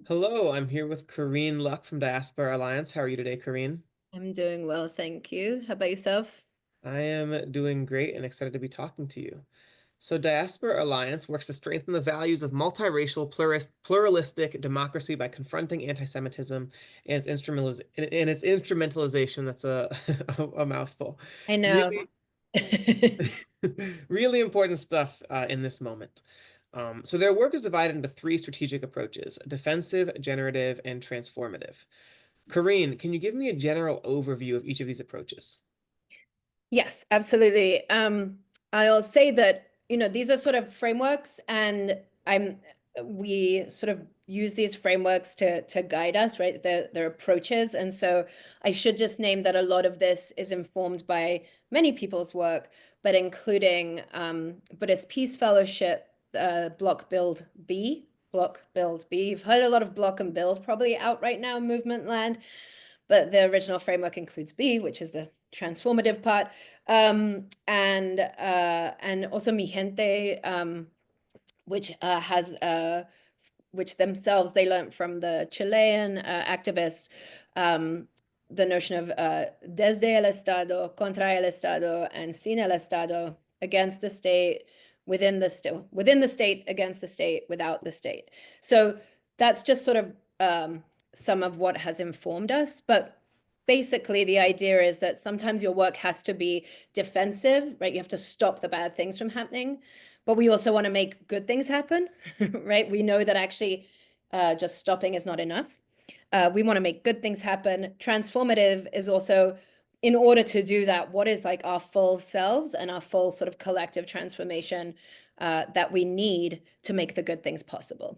Hello, I'm here with Carinne Luck from Diaspora Alliance. How are you today, Carinne? I'm doing well, thank you. How about yourself? I am doing great and excited to be talking to you. So, Diaspora Alliance works to strengthen the values of multiracial, pluralistic democracy by confronting anti-Semitism and its instrumentalization. That's a a mouthful. I know. Really, really important stuff in this moment. So their work is divided into three strategic approaches: defensive, generative, and transformative. Corrine, can you give me a general overview of each of these approaches? Yes, absolutely. I'll say that, these are sort of frameworks and we sort of use these frameworks to guide us, right? They're approaches. And so I should just name that a lot of this is informed by many people's work, but including Buddhist Peace Fellowship, Block Build B. You've heard a lot of Block and Build probably out right now in movement land. But the original framework includes B, which is the transformative part, and also Mi Gente, which themselves they learned from the Chilean activists, the notion of desde el Estado, contra el Estado, and sin el Estado, against the state, within the state, against the state, without the state. So that's just sort of some of what has informed us. But basically, the idea is that sometimes your work has to be defensive, right? You have to stop the bad things from happening, but we also want to make good things happen, right? We know that actually just stopping is not enough. We want to make good things happen. Transformative is also, in order to do that, what is like our full selves and our full sort of collective transformation that we need to make the good things possible.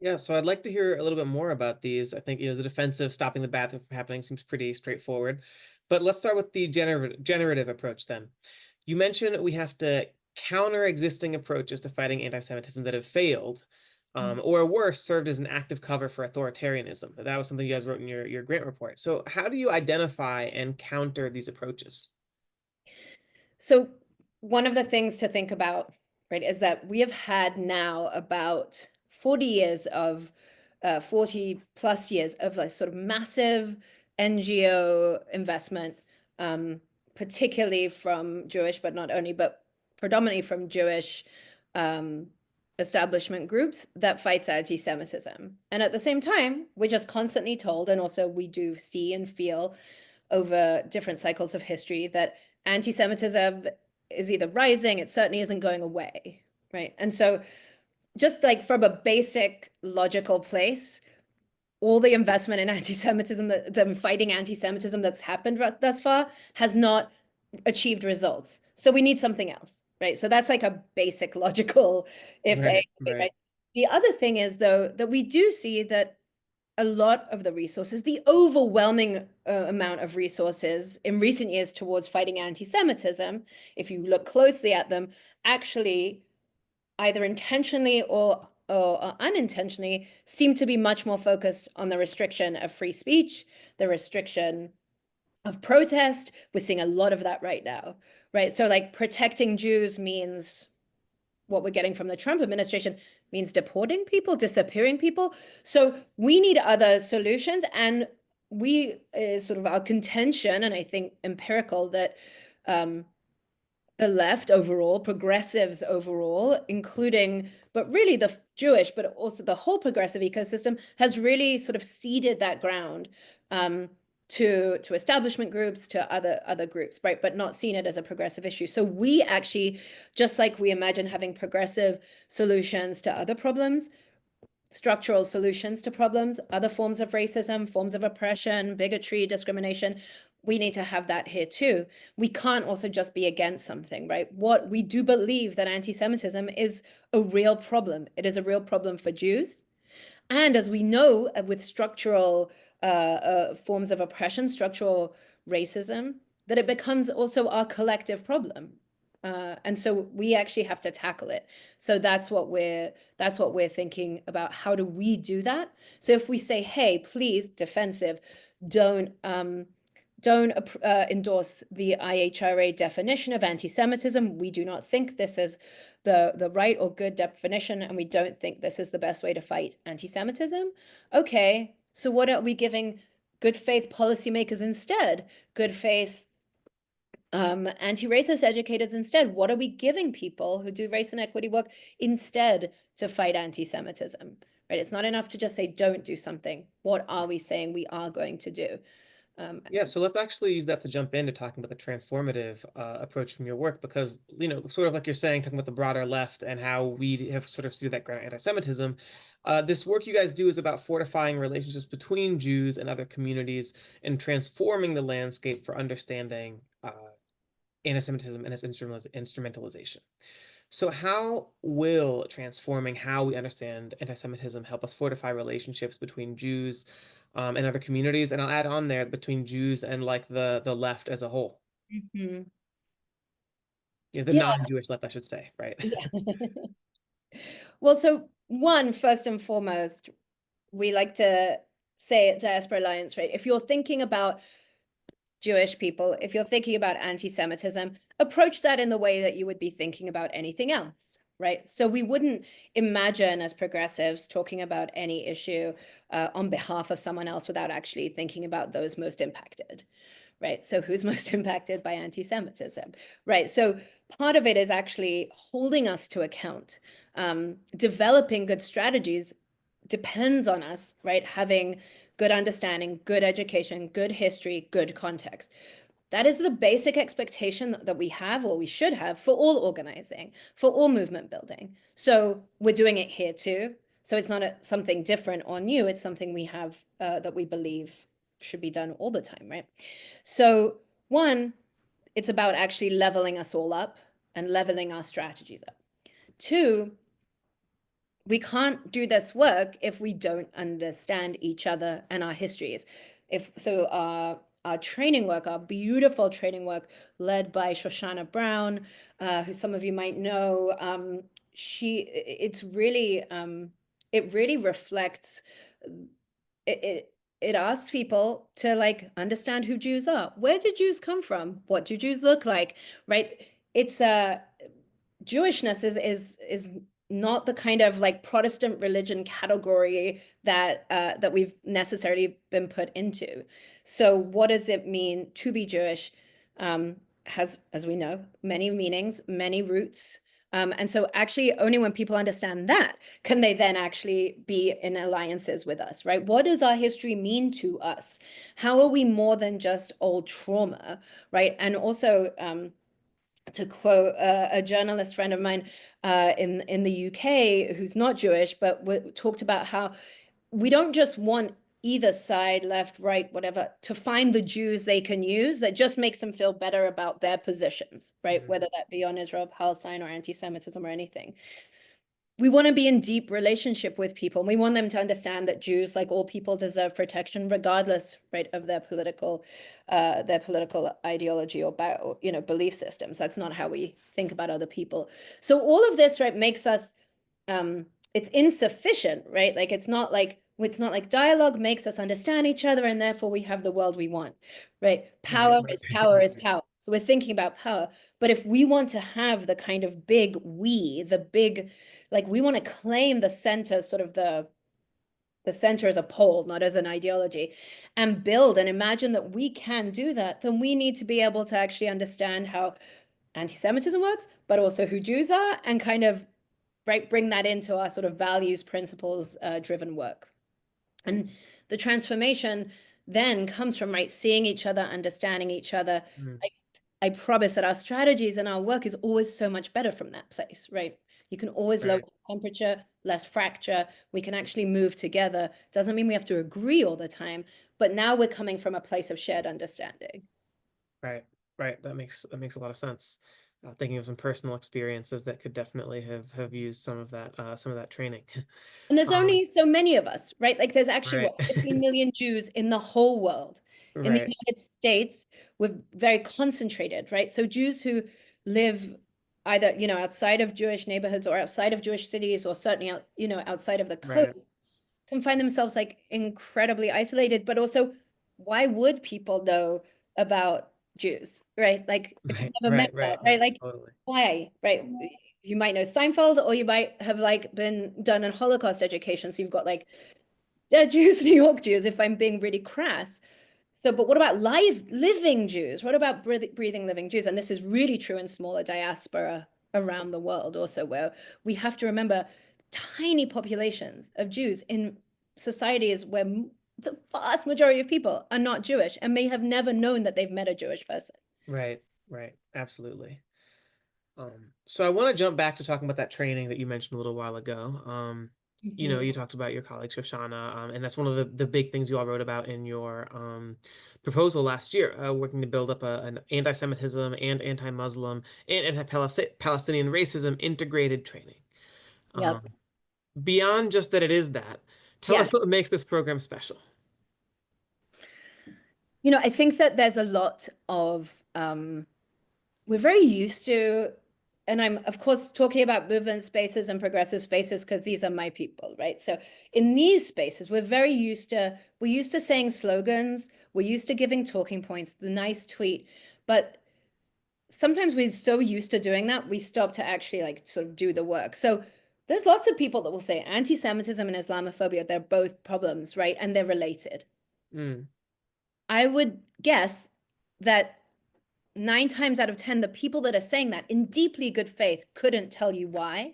Yeah, so I'd like to hear a little bit more about these. I think, the defensive, stopping the bad thing from happening seems pretty straightforward. But let's start with the generative approach then. You mentioned we have to counter existing approaches to fighting anti-Semitism that have failed, or worse, served as an active cover for authoritarianism. That was something you guys wrote in your grant report. So how do you identify and counter these approaches? So one of the things to think about, right, is that we have had now about 40 years of 40 plus years of like sort of massive NGO investment, particularly from Jewish, but not only, but predominantly from Jewish um, establishment groups that fights anti-Semitism. And at the same time, we're just constantly told, and also we do see and feel over different cycles of history, that anti-Semitism is either rising, it certainly isn't going away, right? And so just like from a basic logical place, all the investment in anti-Semitism, the fighting anti-Semitism that's happened thus far has not achieved results. So we need something else, right? So that's like a basic logical if a, Right, right. right? The other thing is though that we do see that a lot of the resources, the overwhelming amount of resources in recent years towards fighting anti-Semitism, if you look closely at them, actually either intentionally or unintentionally seem to be much more focused on the restriction of free speech, the restriction of protest. We're seeing a lot of that right now, right? So like protecting Jews means what we're getting from the Trump administration means deporting people, disappearing people. So we need other solutions. And we is sort of our contention, and I think empirical, that um, the left overall, progressives overall, including, but really the Jewish, but also the whole progressive ecosystem, has really sort of ceded that ground to establishment groups, to other groups, right? But not seen it as a progressive issue. So we actually, just like we imagine having progressive solutions to other problems, structural solutions to problems, other forms of racism, forms of oppression, bigotry, discrimination. We need to have that here too. We can't also just be against something, right? What we do believe that anti-Semitism is a real problem. It is a real problem for Jews. And as we know, with structural forms of oppression, structural racism, that it becomes also our collective problem. And so we actually have to tackle it. So that's what we're thinking about. How do we do that? So if we say, hey, please, defensive, don't endorse the IHRA definition of anti-Semitism. We do not think this is the right or good definition, and we don't think this is the best way to fight anti-Semitism. Okay, so what are we giving good faith policymakers instead? Good faith anti-racist educators instead? What are we giving people who do race and equity work instead to fight anti-Semitism? Right? It's not enough to just say don't do something. What are we saying we are going to do? Yeah, so let's actually use that to jump into talking about the transformative approach from your work, because, sort of like you're saying, talking about the broader left and how we have sort of seen that ground anti-Semitism. This work you guys do is about fortifying relationships between Jews and other communities and transforming the landscape for understanding anti-Semitism and its instrumentalization. So how will transforming how we understand anti-Semitism help us fortify relationships between Jews and other communities? And I'll add on there between Jews and like the left as a whole. Mhm. Yeah, the Yeah, non-Jewish left, I should say, right? yeah. Well, so one, first and foremost, we like to say at Diaspora Alliance, right? If you're thinking about Jewish people, if you're thinking about anti-Semitism, approach that in the way that you would be thinking about anything else, right? So we wouldn't imagine as progressives talking about any issue on behalf of someone else without actually thinking about those most impacted, right? So who's most impacted by anti-Semitism, right? So part of it is actually holding us to account. Developing good strategies depends on us, right? Having good understanding, good education, good history, good context. That is the basic expectation that we have, or we should have, for all organizing, for all movement building. So we're doing it here too. So it's not something different or new. It's something we have that we believe should be done all the time, right? So one, it's about actually leveling us all up and leveling our strategies up. Two, we can't do this work if we don't understand each other and our histories. If so, our training work, our beautiful training work, led by Shoshana Brown, who some of you might know, it really reflects it asks people to like understand who Jews are. Where do Jews come from? What do Jews look like? Right? It's Jewishness is not the kind of like Protestant religion category that that we've necessarily been put into. So what does it mean to be Jewish? Has, as we know, many meanings, many roots. And so actually only when people understand that can they then actually be in alliances with us, right? What does our history mean to us? How are we more than just old trauma, right? And also, to quote a journalist friend of mine in the UK who's not Jewish, but talked about how we don't just want either side, left, right, whatever, to find the Jews they can use that just makes them feel better about their positions, right? Mhm. Whether that be on Israel, Palestine, or anti-Semitism or anything. We want to be in deep relationship with people. And we want them to understand that Jews, like all people, deserve protection, regardless, right, of their political ideology or belief systems. That's not how we think about other people. So all of this, right, makes us it's insufficient, right? Like it's not like dialogue makes us understand each other, and therefore we have the world we want, right? Right, Power right. is power is power. So we're thinking about power. But if we want to have the kind of big like we want to claim the center, sort of the center as a pole, not as an ideology, and build and imagine that we can do that, then we need to be able to actually understand how anti-Semitism works, but also who Jews are, and kind of right bring that into our sort of values, principles driven work. And the transformation then comes from right seeing each other, understanding each other. Mm. I promise that our strategies and our work is always so much better from that place, right? You can always lower Right, the temperature, less fracture. We can actually move together. Doesn't mean we have to agree all the time, but now we're coming from a place of shared understanding. right, right. That makes a lot of sense. Thinking of some personal experiences that could definitely have used some of that training. And there's Um, only so many of us, right? Like there's actually right, what, 15 million Jews in the whole world. In the right, United States, we're very concentrated, right? So Jews who live either, outside of Jewish neighborhoods or outside of Jewish cities, or certainly out, outside of the right. coast, can find themselves like incredibly isolated. But also, why would people know about Jews, right? Like if you've Right, never met right, right. that, Yeah, right? Like totally. why, right? You might know Seinfeld, or you might have like been done in Holocaust education. So you've got like dead Jews, New York Jews, if I'm being really crass. So, but what about living Jews? What about breathing living Jews? And this is really true in smaller diaspora around the world also, where we have to remember tiny populations of Jews in societies where the vast majority of people are not Jewish and may have never known that they've met a Jewish person. Right, right. Absolutely. So I want to jump back to talking about that training that you mentioned a little while ago. You Mhm. talked about your colleague Shoshana, and that's one of the big things you all wrote about in your proposal last year, working to build up an anti-Semitism and anti-Muslim and anti-Palestinian racism integrated training. Yep. Um, Beyond just that it is that, tell Yeah. us what makes this program special. I think that there's a lot of we're very used to, and I'm of course talking about movement spaces and progressive spaces because these are my people, right? So in these spaces, we're used to saying slogans, we're used to giving talking points, the nice tweet, but sometimes we're so used to doing that, we stop to actually like sort of do the work. So there's lots of people that will say anti-Semitism and Islamophobia, they're both problems, right? And they're related. Mm, I would guess that 9 times out of 10, the people that are saying that in deeply good faith couldn't tell you why,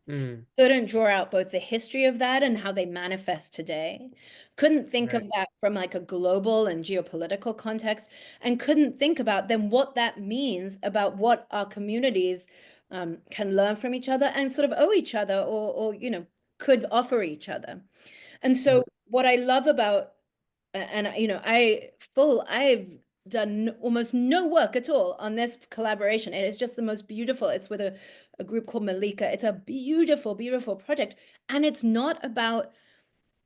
mm, couldn't draw out both the history of that and how they manifest today, couldn't think of right. that from like a global and geopolitical context, and couldn't think about then what that means about what our communities can learn from each other and sort of owe each other or could offer each other. And Mm, so what I love about and I've done almost no work at all on this collaboration. It is just the most beautiful. It's with a group called Malika. It's a beautiful, beautiful project. And it's not about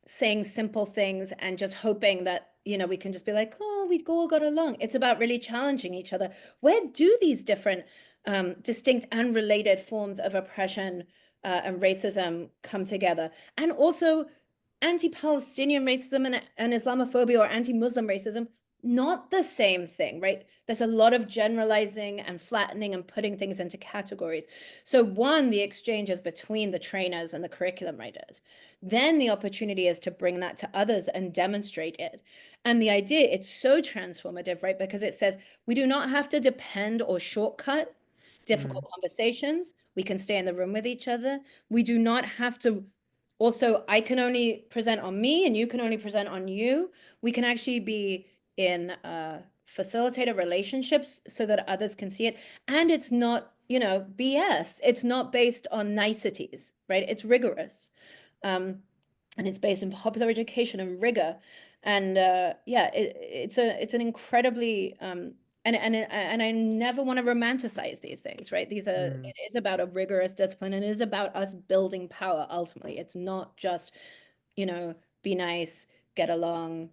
saying simple things and just hoping that, we can just be like, oh, we all got along. It's about really challenging each other. Where do these different, distinct and related forms of oppression and racism come together? And also, anti-Palestinian racism and Islamophobia or anti-Muslim racism, not the same thing, right? There's a lot of generalizing and flattening and putting things into categories. So one, the exchanges between the trainers and the curriculum writers. Then the opportunity is to bring that to others and demonstrate it. And the idea, it's so transformative, right? Because it says we do not have to depend or shortcut mm, difficult conversations. We can stay in the room with each other. We do not have to also, I can only present on me and you can only present on you. We can actually be in facilitator relationships so that others can see it. And it's not, BS. It's not based on niceties, right? It's rigorous. Um, and it's based in popular education and rigor. And yeah, it's an incredibly and I never want to romanticize these things, right? mm, It is about a rigorous discipline and it is about us building power ultimately. It's not just, be nice, get along,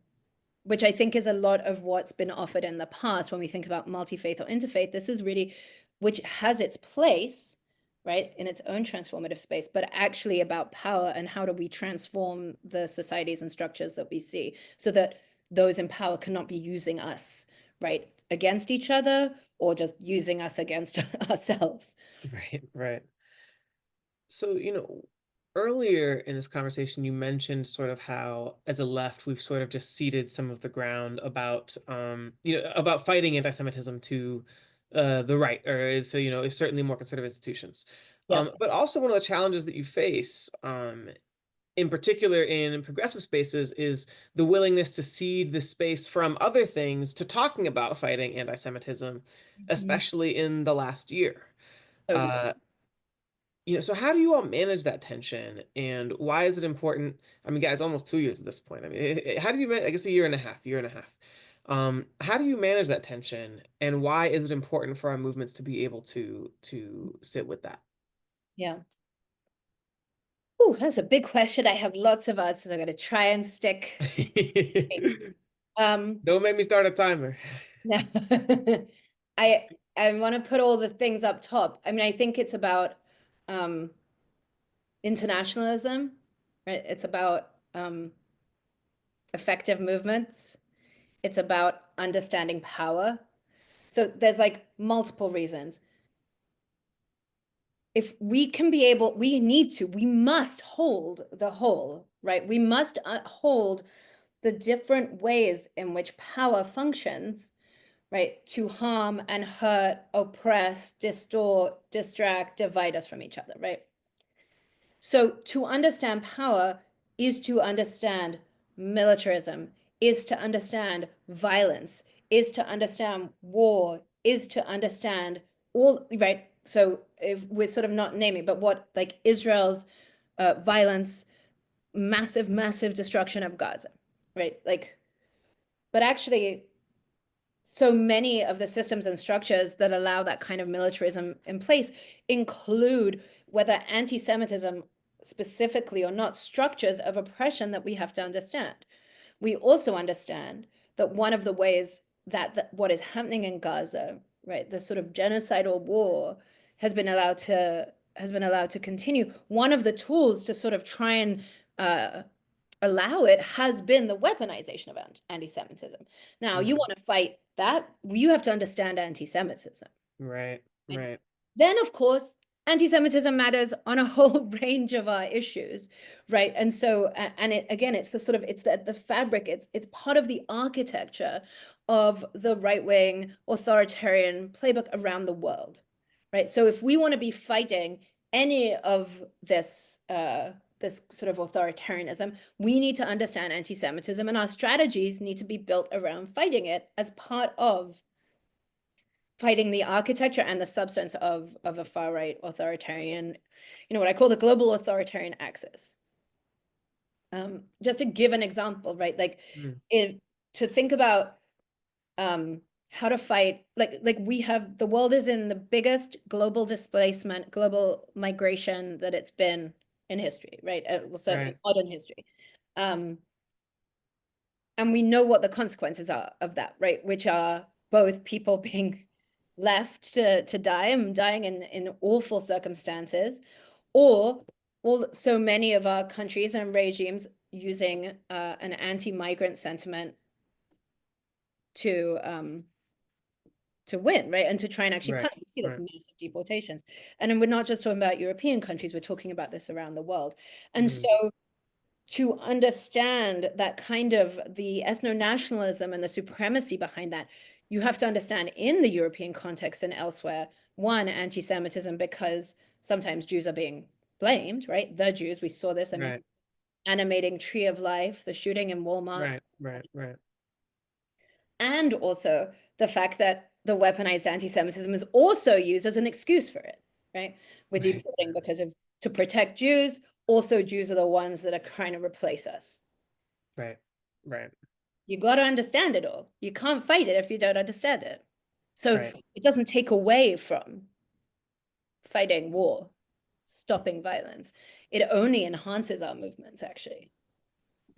which I think is a lot of what's been offered in the past when we think about multi-faith or interfaith. This is really, which has its place, right, in its own transformative space, but actually about power and how do we transform the societies and structures that we see so that those in power cannot be using us, right, against each other or just using us against ourselves. right, right. So, earlier in this conversation, you mentioned sort of how, as a left, we've sort of just ceded some of the ground about, about fighting anti-Semitism to the right, or so, certainly more conservative institutions. Yep. But also one of the challenges that you face, in particular in progressive spaces, is the willingness to cede the space from other things to talking about fighting anti-Semitism, Mhm. especially in the last year. Totally. Uh, so how do you all manage that tension, and why is it important? I mean, guys, almost 2 years at this point. I mean, how do you I guess a year and a half, year and a half. How do you manage that tension, and why is it important for our movements to be able to sit with that? Yeah. Oh, that's a big question. I have lots of answers. I'm going to try and stick. Um, Don't make me start a timer. no. I I want to put all the things up top. I mean, I think it's about um internationalism, right? It's about effective movements. It's about understanding power. So there's like multiple reasons. If we can be able, we must hold the whole, right? We must hold the different ways in which power functions, right, to harm and hurt, oppress, distort, distract, divide us from each other, right? So to understand power is to understand militarism, is to understand violence, is to understand war, is to understand all, right? So if we're sort of not naming, but what like Israel's violence, massive destruction of Gaza, right? Like, but actually so many of the systems and structures that allow that kind of militarism in place include, whether anti-Semitism specifically or not, structures of oppression that we have to understand. We also understand that one of the ways that what is happening in Gaza, right, the sort of genocidal war has been allowed to continue. One of the tools to sort of try and allow it has been the weaponization of anti-Semitism. Now, you Mhm. want to fight that, you have to understand anti-Semitism. Right, And right, then, of course, anti-Semitism matters on a whole range of our issues, right? And so, and it again, it's the sort of it's the fabric. It's part of the architecture of the right-wing authoritarian playbook around the world, right? So, if we want to be fighting any of this sort of authoritarianism, we need to understand anti-Semitism, and our strategies need to be built around fighting it as part of fighting the architecture and the substance of a far right authoritarian, what I call the global authoritarian axis. Just to give an example, right? Like mm, if to think about how to fight, like we have the world is in the biggest global displacement, global migration that it's been in history, right? Well, certainly right, modern history. Um, and we know what the consequences are of that, right? Which are both people being left to die and dying in awful circumstances, or all so many of our countries and regimes using an anti-migrant sentiment to to win, right? And to try and actually right, punish. We see this right. massive deportations. And then we're not just talking about European countries, we're talking about this around the world. And Mm, so to understand that kind of the ethno-nationalism and the supremacy behind that, you have to understand in the European context and elsewhere, one, anti-Semitism, because sometimes Jews are being blamed, right? The Jews, we saw this, I mean, right, animating Tree of Life, the shooting in Walmart, right, right, right, and also the fact that the weaponized anti-Semitism is also used as an excuse for it, right? We're right, deporting because of to protect Jews. Also, Jews are the ones that are trying to replace us. right, right, You got to understand it all. You can't fight it if you don't understand it. So right. it doesn't take away from fighting war, stopping violence. It only enhances our movements, actually.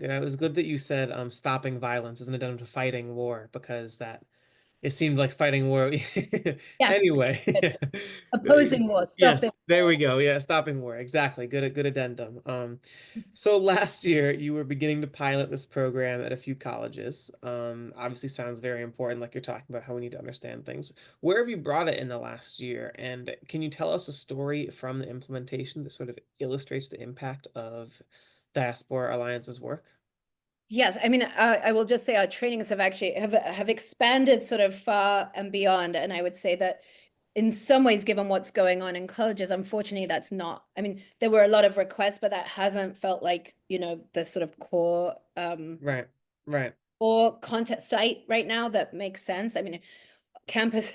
Yeah, it was good that you said stopping violence isn't addendum to fighting war because that it seemed like fighting war. Yes. Anyway, Opposing war, stopping yes, there war. we go. Yeah, stopping war. Exactly. Good addendum. So last year you were beginning to pilot this program at a few colleges. Obviously sounds very important, like you're talking about how we need to understand things. Where have you brought it in the last year? And can you tell us a story from the implementation that sort of illustrates the impact of Diaspora Alliance's work? Yes, I mean, I will just say our trainings have actually have expanded sort of far and beyond, and I would say that in some ways, given what's going on in colleges, unfortunately, that's not. I mean, there were a lot of requests, but that hasn't felt like, the sort of Right, right, core content site right now that makes sense. I mean, campus.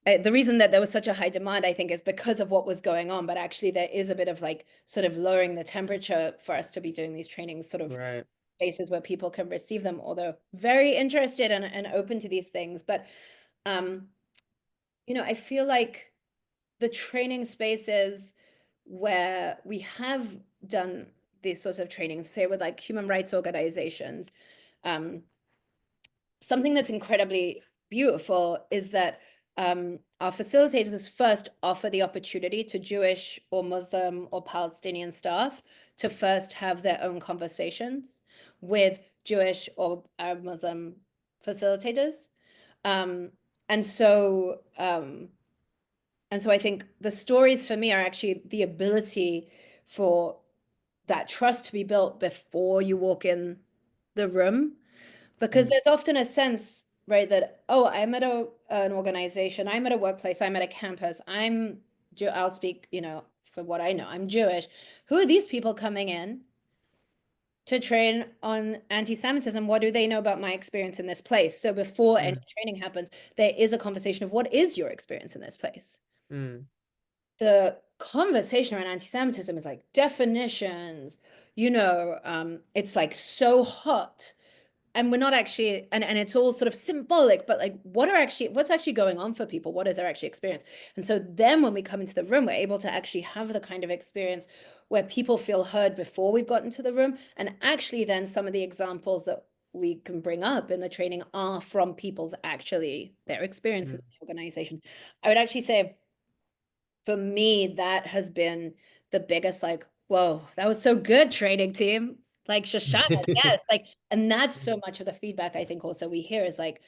The reason that there was such a high demand, I think, is because of what was going on. But actually, there is a bit of like sort of lowering the temperature for us to be doing these trainings, sort of right. places where people can receive them, although very interested and open to these things. But um, I feel like the training spaces where we have done these sorts of trainings, say with like human rights organizations, um, something that's incredibly beautiful is that our facilitators first offer the opportunity to Jewish or Muslim or Palestinian staff to first have their own conversations with Jewish or Arab Muslim facilitators. and so I think the stories for me are actually the ability for that trust to be built before you walk in the room, because Mm, there's often a sense, right, that, oh, I'm at an organization, I'm at a workplace, I'm at a campus, I'll speak, for what I know, I'm Jewish. Who are these people coming in to train on anti-Semitism? What do they know about my experience in this place? So before any mm, training happens, there is a conversation of what is your experience in this place. mm, The conversation around anti-Semitism is like definitions, it's like so hot. And we're not actually, and it's all sort of symbolic, but like what's actually going on for people? What is their actual experience? And so then when we come into the room, we're able to actually have the kind of experience where people feel heard before we've gotten to the room. And actually then some of the examples that we can bring up in the training are from people's actually their experiences mm. in the organization. I would actually say for me, that has been the biggest, like, whoa, that was so good, training team. Like Shoshana, yes. Like, and that's so much of the feedback I think also we hear is like,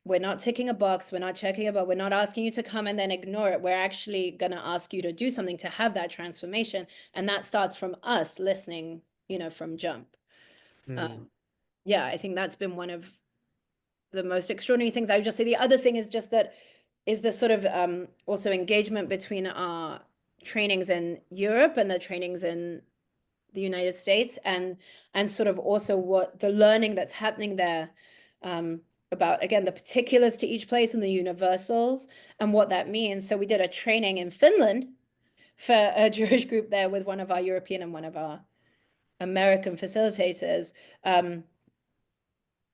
we're not ticking a box, we're not checking about, we're not asking you to come and then ignore it. We're actually gonna ask you to do something to have that transformation. And that starts from us listening, from jump. Mm, Yeah, I think that's been one of the most extraordinary things. I would just say the other thing is just that is the sort of also engagement between our trainings in Europe and the trainings in the United States, and sort of also what the learning that's happening there, about again the particulars to each place and the universals and what that means. So we did a training in Finland for a Jewish group there with one of our European and one of our American facilitators.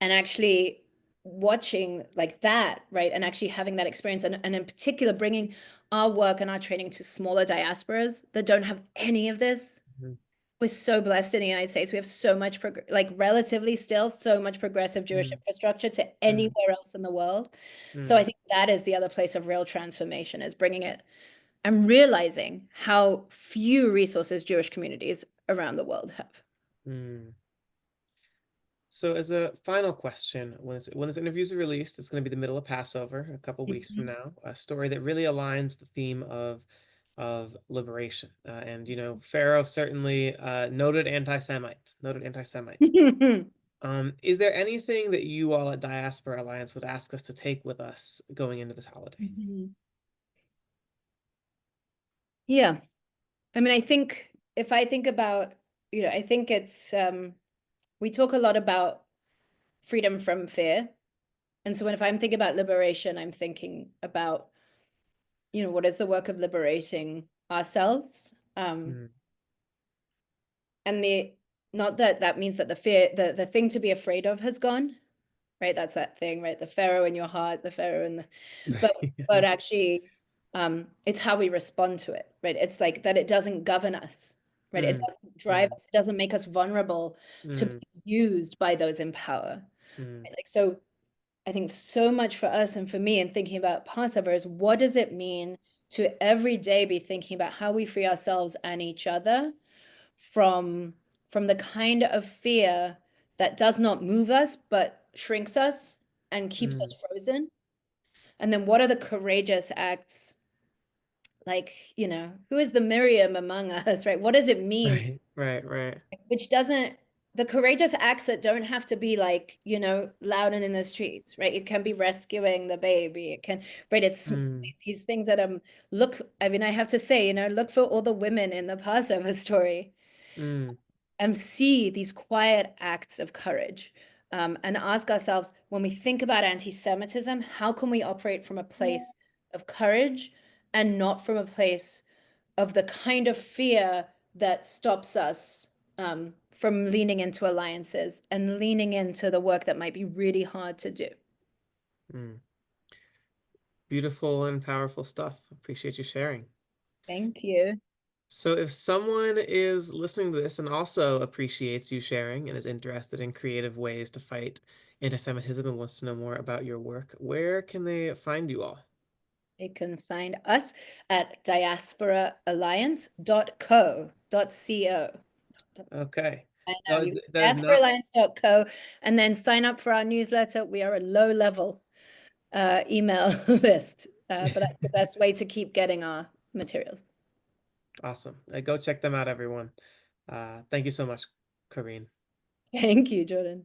And actually watching like that, right, and actually having that experience, and in particular bringing our work and our training to smaller diasporas that don't have any of this. mm, We're so blessed in the United States. We have so much like relatively still so much progressive Jewish mm, infrastructure to mm, anywhere else in the world. So I mm, think that is the other place of real transformation, is bringing it and realizing how few resources Jewish communities around the world have. mm. So as a final question, when this interview is released, it's going to be the middle of Passover, a couple weeks from Mhm. now. A story that really aligns with the theme of liberation. And Pharaoh certainly noted anti-Semite. Is there anything that you all at Diaspora Alliance would ask us to take with us going into this holiday? Mhm. Yeah. I mean, I think if I think about, I think it's we talk a lot about freedom from fear. And so if I'm thinking about liberation, I'm thinking about, what is the work of liberating ourselves? Mm, And the not that that means that the fear, the thing to be afraid of has gone, right? That's that thing, right? The Pharaoh in your heart, the Pharaoh in the but yeah. actually it's how we respond to it, right? It's like that it doesn't govern us, right? It Mm, doesn't drive mm, us, it doesn't make us vulnerable to mm, be used by those in power. mm, Right? Like so I think so much for us and for me in thinking about Passover is what does it mean to every day be thinking about how we free ourselves and each other from the kind of fear that does not move us but shrinks us and keeps us mm. frozen. And then what are the courageous acts, like, who is the Miriam among us, right? What does it mean? Right, right, right. Which doesn't, the courageous acts that don't have to be like, loud and in the streets, right? It can be rescuing the baby. It can, right? It's Mm, these things that look, I mean, I have to say, look for all the women in the Passover story, mm, and see these quiet acts of courage, and ask ourselves, when we think about anti-Semitism, how can we operate from a place of courage and not from a place of the kind of fear that stops us, from leaning into alliances and leaning into the work that might be really hard to do. mm. Beautiful and powerful stuff. Appreciate you sharing. Thank you. So, if someone is listening to this and also appreciates you sharing and is interested in creative ways to fight anti-Semitism and wants to know more about your work, where can they find you all? They can find us at diasporaalliance.co.co. Okay. I know That, you that is not diasporaalliance.co, and then sign up for our newsletter. We are a low level email list. But that's the best way to keep getting our materials. Awesome. Go check them out, everyone. Thank you so much, Carinne. Thank you, Jordan.